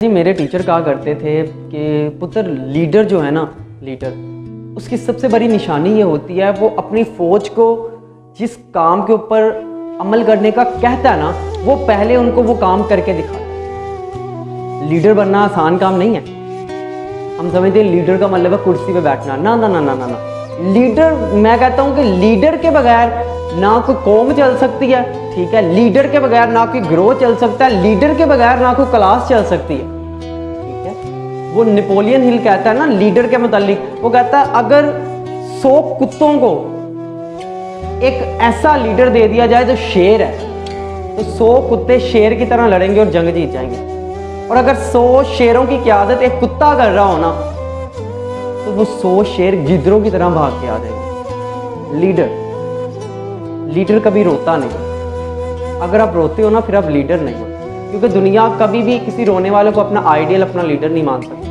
जी मेरे टीचर कहा करते थे कि पुत्र लीडर जो है ना, लीडर उसकी सबसे बड़ी निशानी ये होती है वो अपनी फौज को जिस काम के ऊपर अमल करने का कहता है ना, वो पहले उनको वो काम करके दिखाता है। लीडर बनना आसान काम नहीं है। हम समझते हैं लीडर का मतलब है कुर्सी पे बैठना। ना ना ना ना ना ना लीडर, मैं कहता हूँ कि लीडर के बगैर ना कोई कौम चल सकती है, ठीक है। लीडर के बगैर ना कोई ग्रोथ चल सकता है, लीडर के बगैर ना कोई क्लास चल सकती है, ठीक है। वो नेपोलियन हिल कहता है ना लीडर के मुतालिक, वो कहता है अगर 100 कुत्तों को एक ऐसा लीडर दे दिया जाए जो शेर है, तो 100 कुत्ते शेर की तरह लड़ेंगे और जंग जीत जाएंगे। और अगर 100 शेरों की क़यादत एक कुत्ता कर रहा हो ना, तो वो 100 शेर गिद्धरों की तरह भाग के आ जाएंगे। लीडर कभी रोता नहीं। अगर आप रोते हो ना, फिर आप लीडर नहीं हो, क्योंकि दुनिया कभी भी किसी रोने वाले को अपना आइडियल, अपना लीडर नहीं मान सकती।